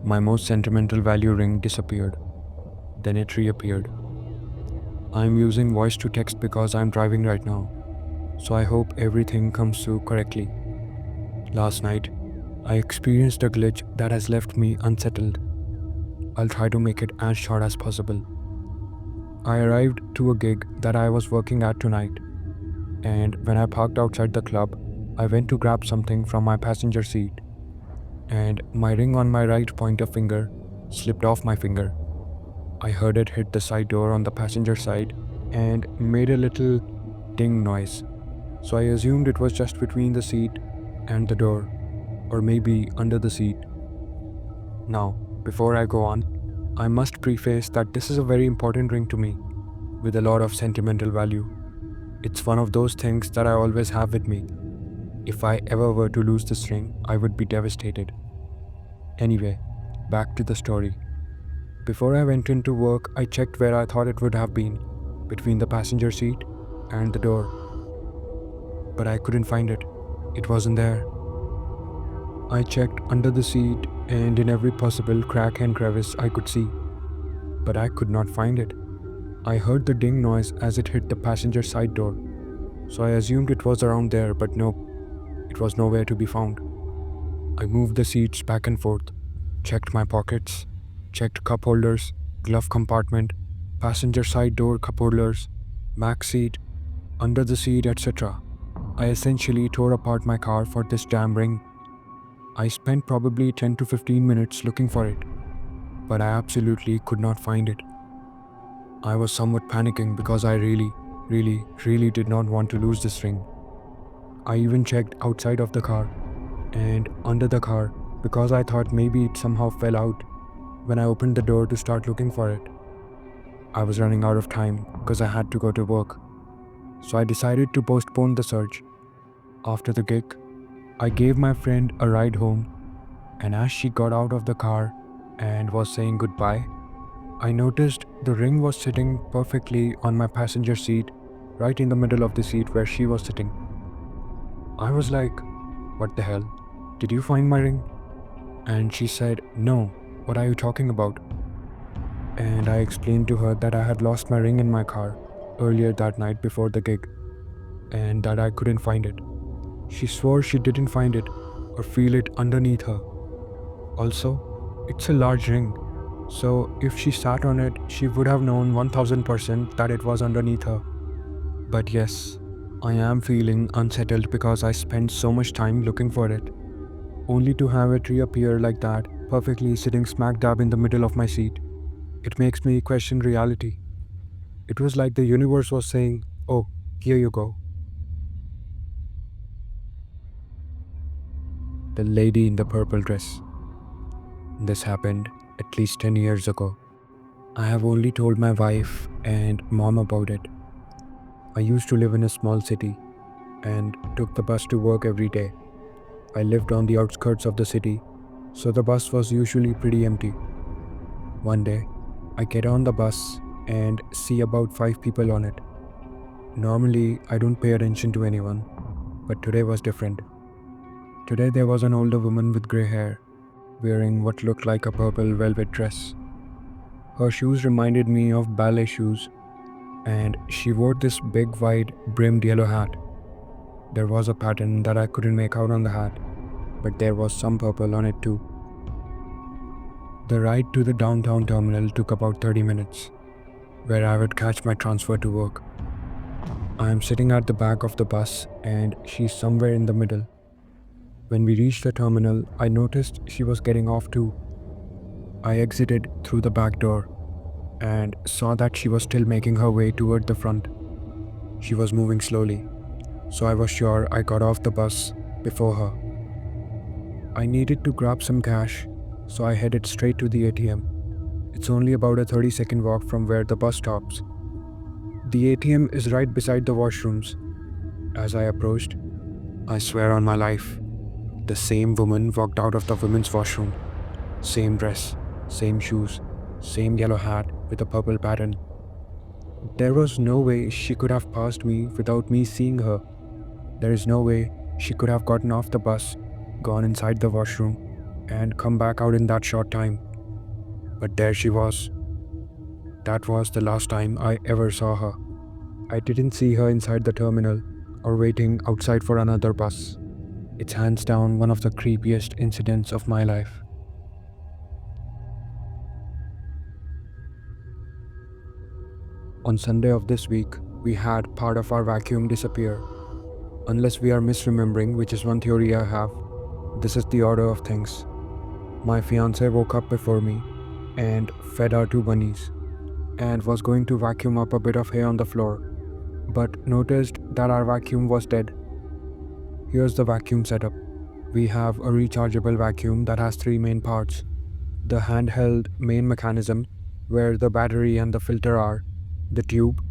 My most sentimental value ring disappeared. Then it reappeared. I'm using voice to text because I'm driving right now, so I hope everything comes through correctly. Last night, I experienced a glitch that has left me unsettled. I'll try to make it as short as possible. I arrived to a gig that I was working at tonight, and when I parked outside the club, I went to grab something from my passenger seat, and my ring on my right pointer finger slipped off my finger. I heard it hit the side door on the passenger side and made a little ding noise, so I assumed it was just between the seat and the door, or maybe under the seat. Now, before I go on, I must preface that this is a very important ring to me, with a lot of sentimental value. It's one of those things that I always have with me. If I ever were to lose this ring, I would be devastated. Anyway, back to the story. Before I went into work, I checked where I thought it would have been, between the passenger seat and the door. But I couldn't find it. It wasn't there. I checked under the seat and in every possible crack and crevice I could see, but I could not find it. I heard the ding noise as it hit the passenger side door, so I assumed it was around there, but nope, it was nowhere to be found. I moved the seats back and forth, checked my pockets, checked cup holders, glove compartment, passenger side door cup holders, back seat, under the seat, etc. I essentially tore apart my car for this damn ring. I spent probably 10 to 15 minutes looking for it, but I absolutely could not find it. I was somewhat panicking because I really did not want to lose this ring. I even checked outside of the car and under the car because I thought maybe it somehow fell out when I opened the door to start looking for it. I was running out of time because I had to go to work, so I decided to postpone the search. After the gig, I gave my friend a ride home, and as she got out of the car and was saying goodbye, I noticed the ring was sitting perfectly on my passenger seat, right in the middle of the seat where she was sitting. I was like, "What the hell? Did you find my ring?" And she said, "No, what are you talking about?" And I explained to her that I had lost my ring in my car earlier that night before the gig, and that I couldn't find it. She swore she didn't find it or feel it underneath her. Also, it's a large ring, so if she sat on it, she would have known 1000% that it was underneath her. But yes, I am feeling unsettled because I spent so much time looking for it, only to have it reappear like that, perfectly sitting smack dab in the middle of my seat. It makes me question reality. It was like the universe was saying, "Oh, here you go." The lady in the purple dress. This happened at least 10 years ago. I have only told my wife and mom about it. I used to live in a small city and took the bus to work every day. I lived on the outskirts of the city, so the bus was usually pretty empty. One day, I get on the bus and see about 5 people on it. Normally, I don't pay attention to anyone, but today was different. Today there was an older woman with grey hair, wearing what looked like a purple velvet dress. Her shoes reminded me of ballet shoes, and she wore this big wide brimmed yellow hat. There was a pattern that I couldn't make out on the hat, but there was some purple on it too. The ride to the downtown terminal took about 30 minutes, where I would catch my transfer to work. I am sitting at the back of the bus and she's somewhere in the middle. When we reached the terminal, I noticed she was getting off too. I exited through the back door and saw that she was still making her way toward the front. She was moving slowly, so I was sure I got off the bus before her. I needed to grab some cash, so I headed straight to the ATM. It's only about a 30-second walk from where the bus stops. The ATM is right beside the washrooms. As I approached, I swear on my life, the same woman walked out of the women's washroom. Same dress, same shoes, same yellow hat with a purple pattern. There was no way she could have passed me without me seeing her. There is no way she could have gotten off the bus, gone inside the washroom, and come back out in that short time. But there she was. That was the last time I ever saw her. I didn't see her inside the terminal or waiting outside for another bus. It's hands down one of the creepiest incidents of my life. On Sunday of this week, we had part of our vacuum disappear. Unless we are misremembering, which is one theory I have, this is the order of things. My fiance woke up before me and fed our two bunnies and was going to vacuum up a bit of hair on the floor, but noticed that our vacuum was dead. Here's the vacuum setup. We have a rechargeable vacuum that has three main parts: the handheld main mechanism, where the battery and the filter are, the tube,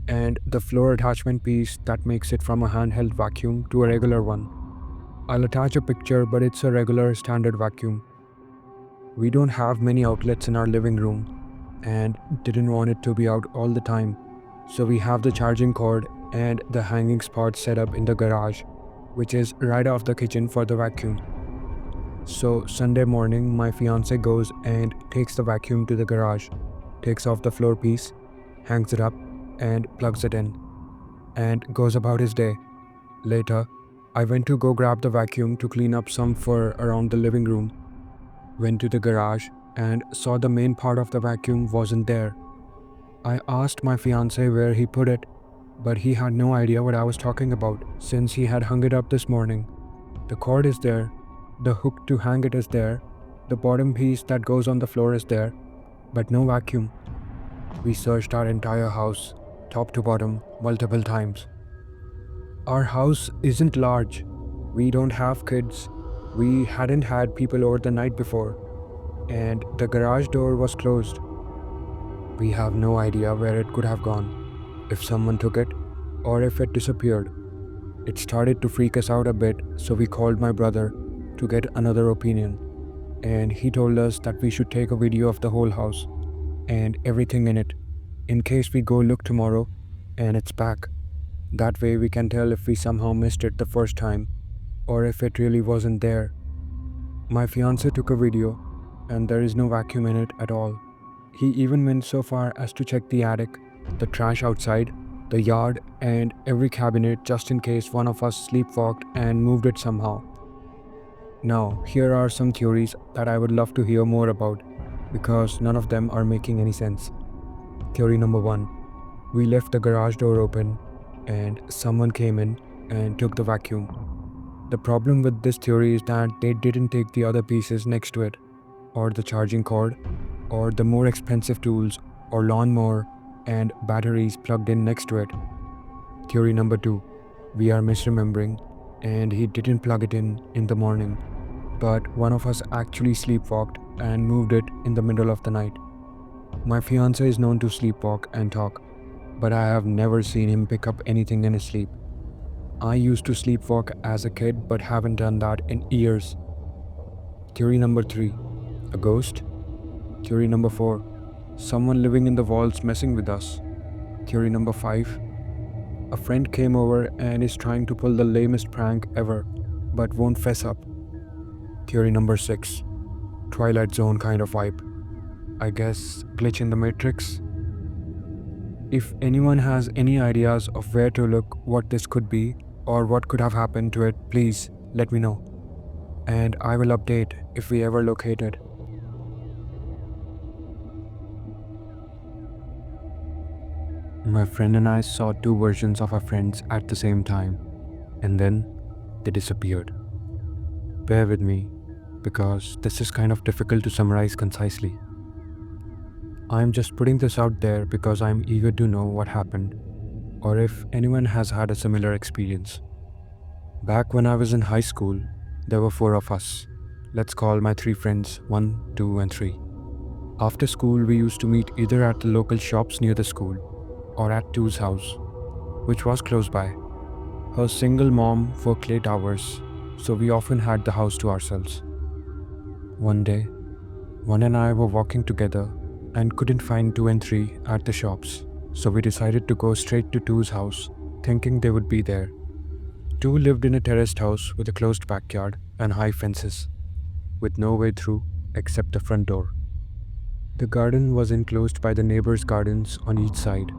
and the floor attachment piece that makes it from a handheld vacuum to a regular one. I'll attach a picture, but it's a regular standard vacuum. We don't have many outlets in our living room and didn't want it to be out all the time, so we have the charging cord and the hanging spot set up in the garage, which is right off the kitchen for the vacuum. So Sunday morning, my fiance goes and takes the vacuum to the garage, takes off the floor piece, hangs it up, and plugs it in, and goes about his day. Later, I went to go grab the vacuum to clean up some fur around the living room, went to the garage, and saw the main part of the vacuum wasn't there. I asked my fiance where he put it, but he had no idea what I was talking about since he had hung it up this morning. The cord is there, the hook to hang it is there, the bottom piece that goes on the floor is there, but no vacuum. We searched our entire house, top to bottom, multiple times. Our house isn't large. We don't have kids. We hadn't had people over the night before, and the garage door was closed. We have no idea where it could have gone, if someone took it, or if it disappeared. It started to freak us out a bit, so we called my brother to get another opinion, and he told us that we should take a video of the whole house and everything in it, in case we go look tomorrow and it's back. That way we can tell if we somehow missed it the first time, or if it really wasn't there. My fiance took a video, and there is no vacuum in it at all. He even went so far as to check the attic, the trash outside, the yard, and every cabinet just in case one of us sleepwalked and moved it somehow. Now, here are some theories that I would love to hear more about, because none of them are making any sense. Theory number 1. We left the garage door open and someone came in and took the vacuum. The problem with this theory is that they didn't take the other pieces next to it, or the charging cord, or the more expensive tools, or lawnmower and batteries plugged in next to it. Theory number 2. We are misremembering and he didn't plug it in the morning, but one of us actually sleepwalked and moved it in the middle of the night. My fiance is known to sleepwalk and talk, but I have never seen him pick up anything in his sleep. I used to sleepwalk as a kid but haven't done that in years. Theory number 3. A ghost? Theory number 4. Someone living in the walls messing with us. Theory number 5. A friend came over and is trying to pull the lamest prank ever, but won't fess up. Theory number 6. Twilight Zone kind of vibe. I guess glitch in the matrix? If anyone has any ideas of where to look, what this could be, or what could have happened to it, please let me know. And I will update if we ever locate it. My friend and I saw two versions of our friends at the same time, and then they disappeared. Bear with me, because this is kind of difficult to summarize concisely. I'm just putting this out there because I'm eager to know what happened, or if anyone has had a similar experience. Back when I was in high school, there were 4 of us. Let's call my 3 friends 1, 2, and 3. After school, we used to meet either at the local shops near the school or at Tu's house, which was close by. Her single mom worked late hours, so we often had the house to ourselves. One day, One and I were walking together and couldn't find 2 and 3 at the shops, so we decided to go straight to 2's house, thinking they would be there. 2 lived in a terraced house with a closed backyard and high fences. with no way through except the front door. The garden was enclosed by the neighbors' gardens on each side.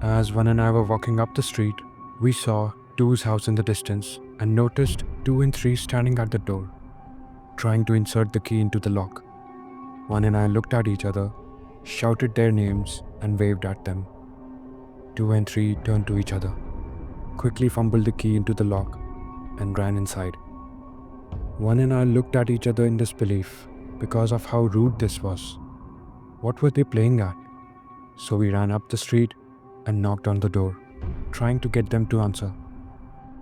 As One and I were walking up the street, we saw Two's house in the distance and noticed Two and Three standing at the door, trying to insert the key into the lock. One and I looked at each other, shouted their names, and waved at them. Two and Three turned to each other, quickly fumbled the key into the lock, and ran inside. One and I looked at each other in disbelief because of how rude this was. What were they playing at? So we ran up the street and knocked on the door, trying to get them to answer.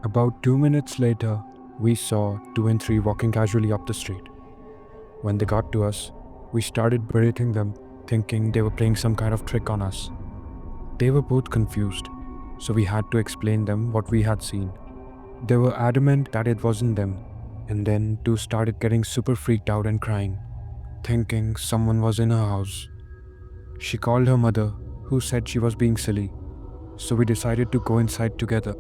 About 2 minutes later, we saw Two and Three walking casually up the street. When they got to us, we started berating them, thinking they were playing some kind of trick on us. They were both confused, so we had to explain them what we had seen. They were adamant that it wasn't them, and then Two started getting super freaked out and crying, thinking someone was in her house. She called her mother, who said she was being silly, so we decided to go inside together.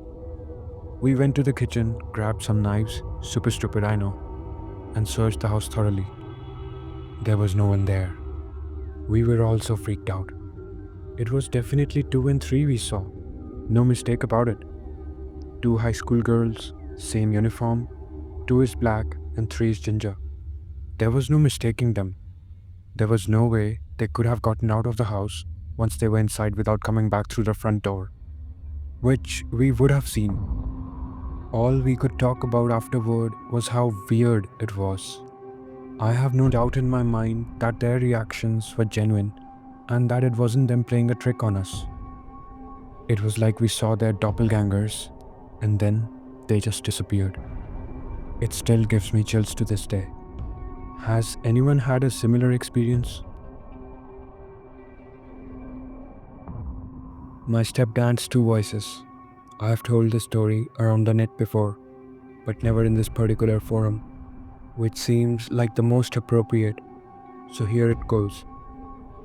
We went to the kitchen, grabbed some knives, super stupid I know, and searched the house thoroughly. There was no one there. We were all so freaked out. It was definitely Two and Three we saw. No mistake about it. Two high school girls, same uniform. Two is black and Three is ginger. There was no mistaking them. There was no way they could have gotten out of the house once they were inside without coming back through the front door, which we would have seen. All we could talk about afterward was how weird it was. I have no doubt in my mind that their reactions were genuine and that it wasn't them playing a trick on us. It was like we saw their doppelgangers and then they just disappeared. It still gives me chills to this day. Has anyone had a similar experience? My stepdad's two voices. I have told this story around the net before, but never in this particular forum, which seems like the most appropriate, so here it goes.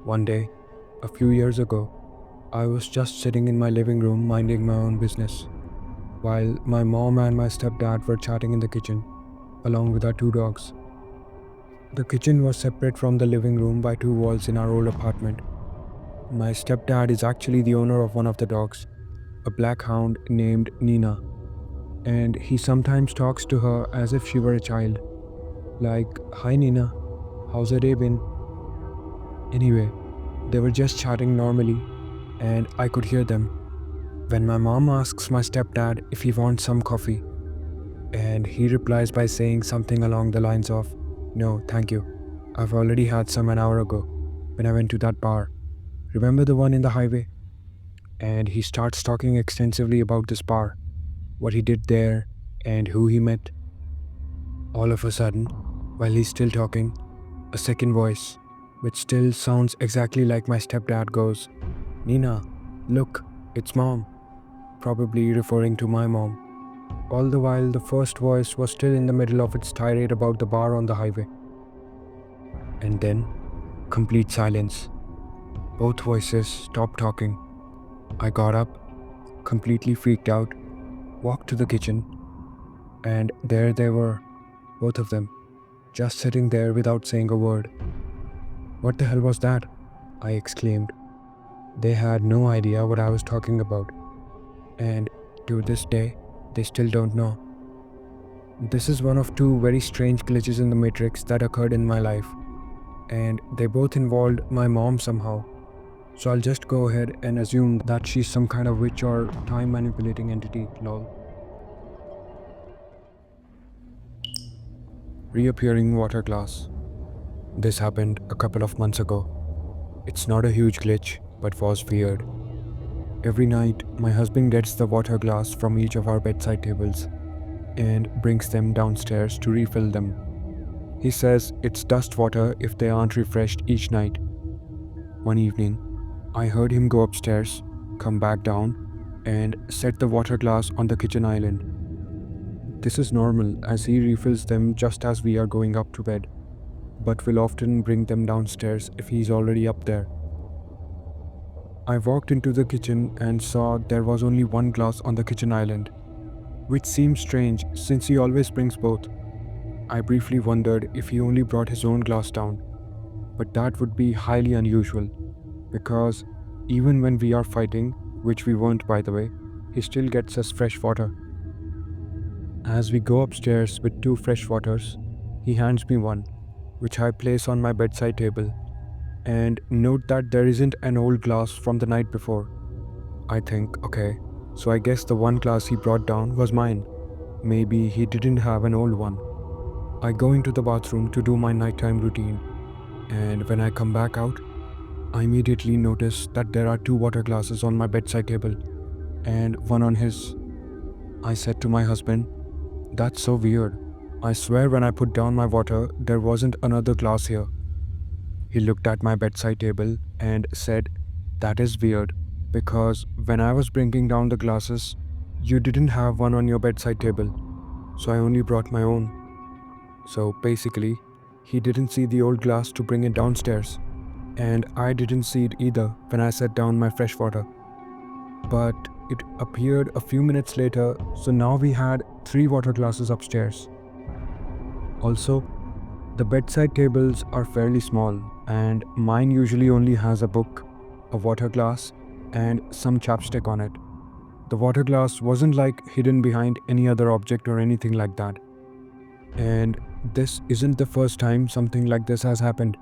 One day, a few years ago, I was just sitting in my living room minding my own business, while my mom and my stepdad were chatting in the kitchen, along with our two dogs. The kitchen was separate from the living room by two walls in our old apartment. My stepdad is actually the owner of one of the dogs, a black hound named Nina, and he sometimes talks to her as if she were a child. Like, "Hi Nina, how's your day been?" Anyway, they were just chatting normally, and I could hear them. When my mom asks my stepdad if he wants some coffee, and he replies by saying something along the lines of, "No, thank you. I've already had some an hour ago when I went to that bar. Remember the one in the highway?" And he starts talking extensively about this bar, what he did there, and who he met. All of a sudden, while he's still talking, a second voice, which still sounds exactly like my stepdad, goes, "Nina, look, it's Mom," probably referring to my mom. All the while, the first voice was still in the middle of its tirade about the bar on the highway. And then, complete silence. Both voices stopped talking. I got up, completely freaked out, walked to the kitchen, and there they were, both of them, just sitting there without saying a word. "What the hell was that?" I exclaimed. They had no idea what I was talking about, and to this day, they still don't know. This is one of two very strange glitches in the Matrix that occurred in my life, and they both involved my mom somehow. So I'll just go ahead and assume that she's some kind of witch or time manipulating entity, lol. Reappearing water glass. This happened a couple of months ago. It's not a huge glitch, but was weird. Every night, my husband gets the water glass from each of our bedside tables and brings them downstairs to refill them. He says it's dust water if they aren't refreshed each night. One evening, I heard him go upstairs, come back down, and set the water glass on the kitchen island. This is normal as he refills them just as we are going up to bed, but will often bring them downstairs if he's already up there. I walked into the kitchen and saw there was only one glass on the kitchen island, which seemed strange since he always brings both. I briefly wondered if he only brought his own glass down, but that would be highly unusual because even when we are fighting, which we weren't by the way, he still gets us fresh water. As we go upstairs with two fresh waters, he hands me one, which I place on my bedside table, and note that there isn't an old glass from the night before. I think, okay, so I guess the one glass he brought down was mine. Maybe he didn't have an old one. I go into the bathroom to do my nighttime routine, and when I come back out, I immediately notice that there are two water glasses on my bedside table and one on his. I said to my husband, "That's so weird. I swear when I put down my water, there wasn't another glass here." He looked at my bedside table and said, "That is weird, because when I was bringing down the glasses, you didn't have one on your bedside table, so I only brought my own." So basically, he didn't see the old glass to bring it downstairs, and I didn't see it either when I set down my fresh water. But it appeared a few minutes later, so now we had three water glasses upstairs. Also, the bedside tables are fairly small, and mine usually only has a book, a water glass, and some chapstick on it. The water glass wasn't like hidden behind any other object or anything like that. And this isn't the first time something like this has happened.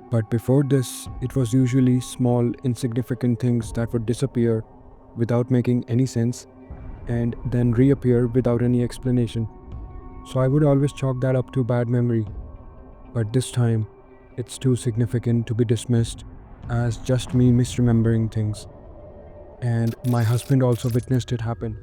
But before this, it was usually small, insignificant things that would disappear without making any sense and then reappear without any explanation. So I would always chalk that up to bad memory. But this time, it's too significant to be dismissed as just me misremembering things. And my husband also witnessed it happen.